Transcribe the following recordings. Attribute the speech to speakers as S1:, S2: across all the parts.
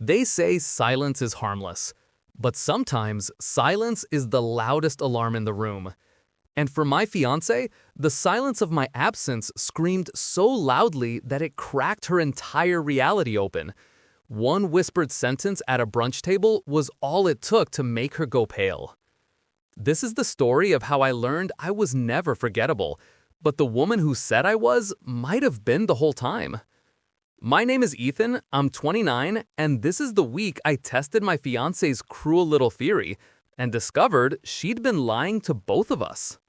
S1: They say silence is harmless, but sometimes silence is the loudest alarm in the room. And for my fiancé, the silence of my absence screamed so loudly that it cracked her entire reality open. One whispered sentence at a brunch table was all it took to make her go pale. This is the story of how I learned I was never forgettable, but the woman who said I was might have been the whole time. My name is Ethan, I'm 29, and this is the week I tested my fiancé's cruel little theory and discovered she'd been lying to both of us.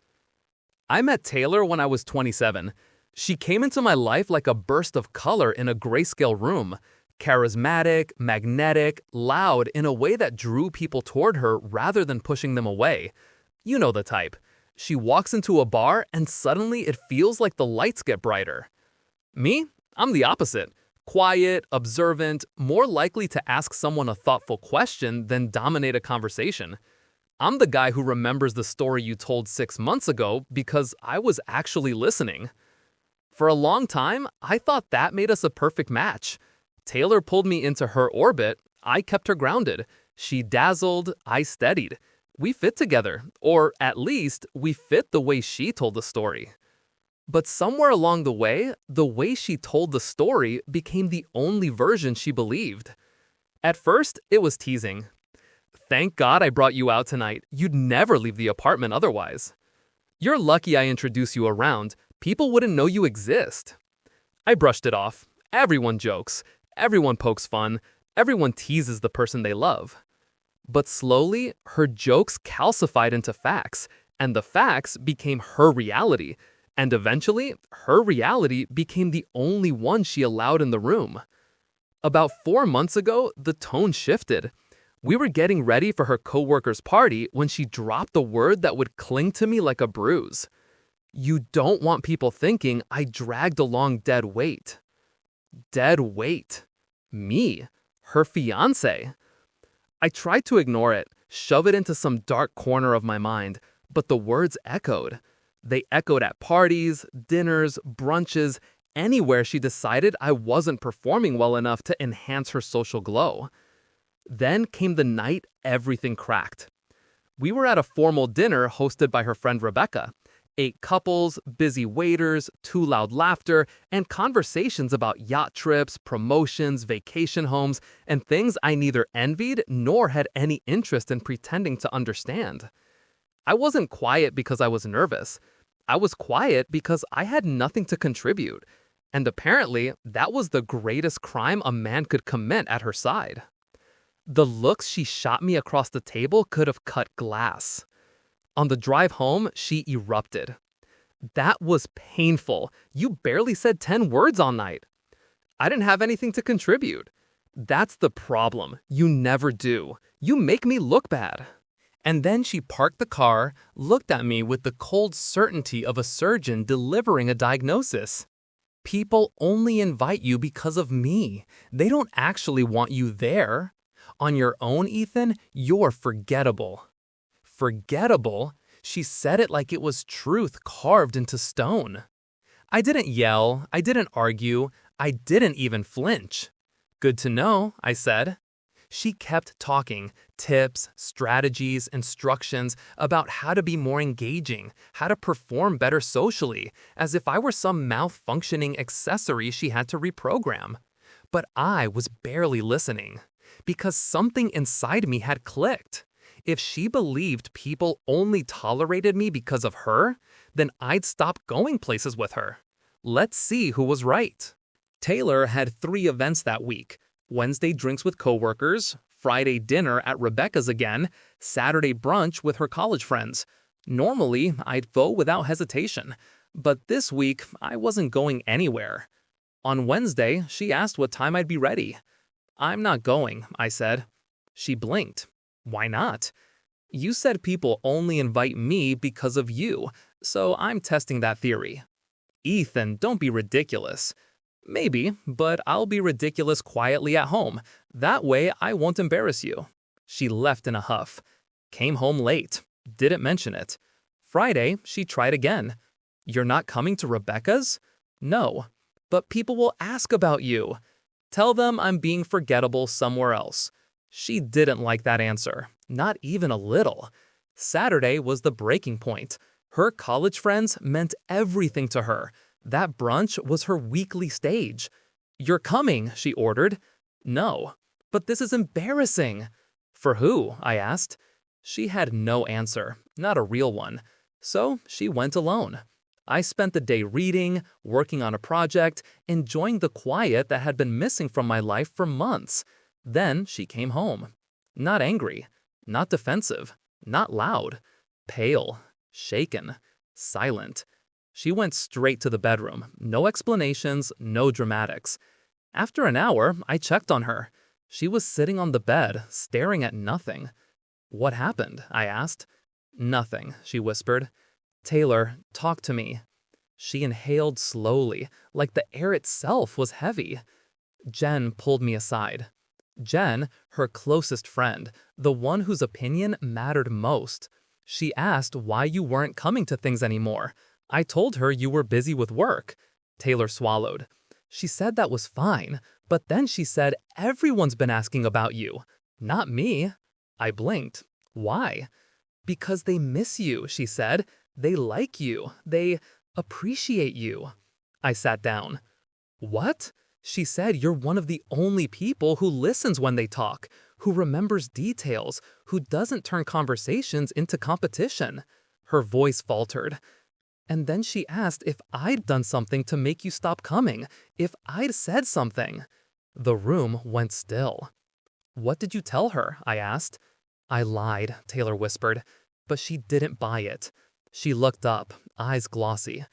S1: I met Taylor when I was 27. She came into my life like a burst of color in a grayscale room, charismatic, magnetic, loud in a way that drew people toward her rather than pushing them away. You know the type. She walks into a bar and suddenly it feels like the lights get brighter. Me? I'm the opposite. Quiet, observant, more likely to ask someone a thoughtful question than dominate a conversation. I'm the guy who remembers the story you told 6 months ago because I was actually listening. For a long time, I thought that made us a perfect match. Taylor pulled me into her orbit, I kept her grounded. She dazzled, I steadied. We fit together, or at least, we fit the way she told the story. But somewhere along the way she told the story became the only version she believed. At first, it was teasing. Thank God I brought you out tonight. You'd never leave the apartment otherwise. You're lucky I introduce you around. People wouldn't know you exist. I brushed it off. Everyone jokes. Everyone pokes fun. Everyone teases the person they love. But slowly, her jokes calcified into facts, and the facts became her reality. And eventually, her reality became the only one she allowed in the room. About 4 months ago, the tone shifted. We were getting ready for her coworker's party when she dropped a word that would cling to me like a bruise. You don't want people thinking I dragged along dead weight. Dead weight. Me. Her fiancé. I tried to ignore it, shove it into some dark corner of my mind, but the words echoed. They echoed at parties, dinners, brunches, anywhere she decided I wasn't performing well enough to enhance her social glow. Then came the night everything cracked. We were at a formal dinner hosted by her friend Rebecca. 8 couples, busy waiters, too loud laughter, and conversations about yacht trips, promotions, vacation homes, and things I neither envied nor had any interest in pretending to understand. I wasn't quiet because I was nervous. I was quiet because I had nothing to contribute. And apparently, that was the greatest crime a man could commit at her side. The looks she shot me across the table could have cut glass. On the drive home, she erupted. That was painful. You barely said 10 words all night. I didn't have anything to contribute. That's the problem. You never do. You make me look bad. And then she parked the car, looked at me with the cold certainty of a surgeon delivering a diagnosis. People only invite you because of me. They don't actually want you there. On your own, Ethan, you're forgettable. Forgettable? She said it like it was truth carved into stone. I didn't yell, I didn't argue, I didn't even flinch. Good to know, I said. She kept talking, tips, strategies, instructions about how to be more engaging, how to perform better socially, as if I were some malfunctioning accessory she had to reprogram. But I was barely listening, because something inside me had clicked. If she believed people only tolerated me because of her, then I'd stop going places with her. Let's see who was right. Taylor had 3 events that week. Wednesday drinks with coworkers, Friday dinner at Rebecca's again, Saturday brunch with her college friends. Normally, I'd go without hesitation, but this week, I wasn't going anywhere. On Wednesday, she asked what time I'd be ready. I'm not going, I said. She blinked. Why not? You said people only invite me because of you, so I'm testing that theory. Ethan, don't be ridiculous. Maybe, but I'll be ridiculous quietly at home. That way, I won't embarrass you. She left in a huff. Came home late. Didn't mention it. Friday, she tried again. You're not coming to Rebecca's? No. But people will ask about you. Tell them I'm being forgettable somewhere else. She didn't like that answer, not even a little. Saturday was the breaking point. Her college friends meant everything to her. That brunch was her weekly stage. "You're coming," she ordered. "No." "But this is embarrassing." "For who?" I asked. She had no answer, not a real one. So she went alone. I spent the day reading, working on a project, enjoying the quiet that had been missing from my life for months. Then she came home. Not angry, not defensive, not loud. Pale, shaken, silent. She went straight to the bedroom. No explanations, no dramatics. After an hour, I checked on her. She was sitting on the bed, staring at nothing. "What happened?" I asked. "Nothing," she whispered. "Taylor, talk to me." She inhaled slowly, like the air itself was heavy. Jen pulled me aside. Jen, her closest friend, the one whose opinion mattered most. She asked why you weren't coming to things anymore. I told her you were busy with work. Taylor swallowed. She said that was fine, but then she said everyone's been asking about you. Not me. I blinked. Why? "Because they miss you," she said. "They like you. They appreciate you." I sat down. "What?" She said you're one of the only people who listens when they talk, who remembers details, who doesn't turn conversations into competition. Her voice faltered. And then she asked if I'd done something to make you stop coming, if I'd said something. The room went still. "What did you tell her?" I asked. "I lied," Taylor whispered, but she didn't buy it. She looked up, eyes glossy.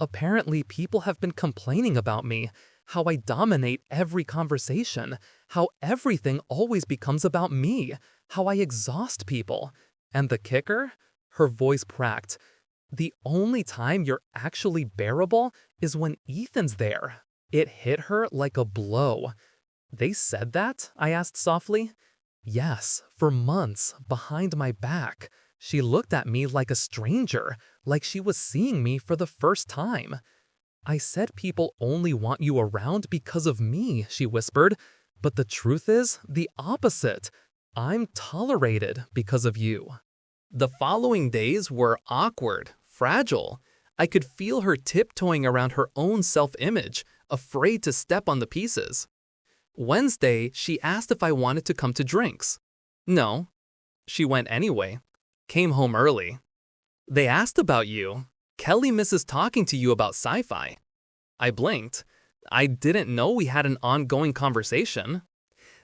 S1: "Apparently, people have been complaining about me, how I dominate every conversation, how everything always becomes about me, how I exhaust people. And the kicker?" Her voice cracked. "The only time you're actually bearable is when Ethan's there." It hit her like a blow. "They said that?" I asked softly. "Yes, for months, behind my back." She looked at me like a stranger, like she was seeing me for the first time. "I said people only want you around because of me," she whispered. "But the truth is the opposite. I'm tolerated because of you." The following days were awkward, fragile. I could feel her tiptoeing around her own self-image, afraid to step on the pieces. Wednesday, she asked if I wanted to come to drinks. No. She went anyway. Came home early. "They asked about you. Kelly misses talking to you about sci-fi." I blinked. I didn't know we had an ongoing conversation.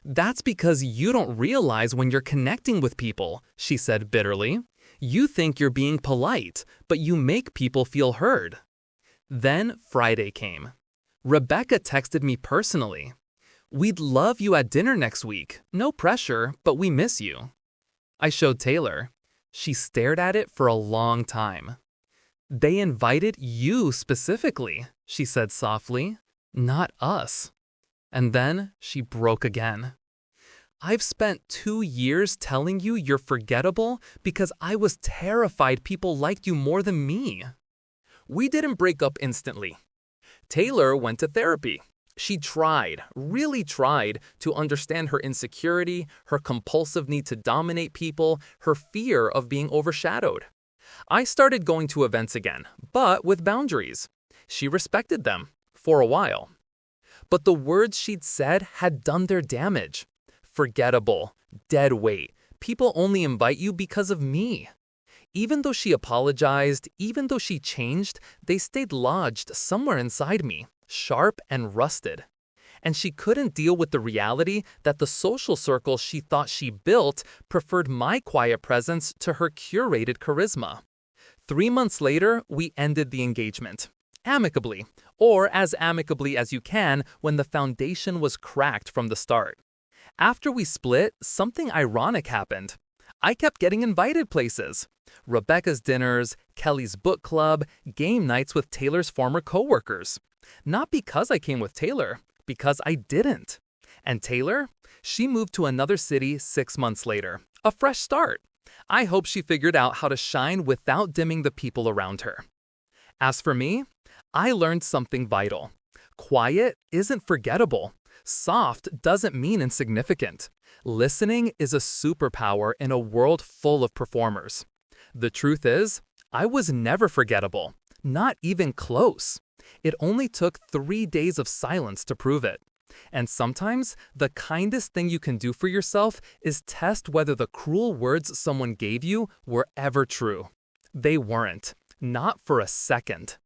S1: "That's because you don't realize when you're connecting with people," she said bitterly. "You think you're being polite, but you make people feel heard." Then Friday came. Rebecca texted me personally. "We'd love you at dinner next week. No pressure, but we miss you." I showed Taylor. She stared at it for a long time. "They invited you specifically," she said softly, "not us." And then she broke again. "I've spent 2 years telling you you're forgettable because I was terrified people liked you more than me." We didn't break up instantly. Taylor went to therapy. She tried, really tried, to understand her insecurity, her compulsive need to dominate people, her fear of being overshadowed. I started going to events again, but with boundaries. She respected them, for a while. But the words she'd said had done their damage. Forgettable, dead weight, people only invite you because of me. Even though she apologized, even though she changed, they stayed lodged somewhere inside me, sharp and rusted. And she couldn't deal with the reality that the social circle she thought she built preferred my quiet presence to her curated charisma. 3 months later, we ended the engagement. Amicably, or as amicably as you can when the foundation was cracked from the start. After we split, something ironic happened. I kept getting invited places. Rebecca's dinners, Kelly's book club, game nights with Taylor's former coworkers. Not because I came with Taylor, because I didn't. And Taylor? She moved to another city 6 months later. A fresh start. I hope she figured out how to shine without dimming the people around her. As for me, I learned something vital. Quiet isn't forgettable. Soft doesn't mean insignificant. Listening is a superpower in a world full of performers. The truth is, I was never forgettable, not even close. It only took 3 days of silence to prove it. And sometimes, the kindest thing you can do for yourself is test whether the cruel words someone gave you were ever true. They weren't. Not for a second.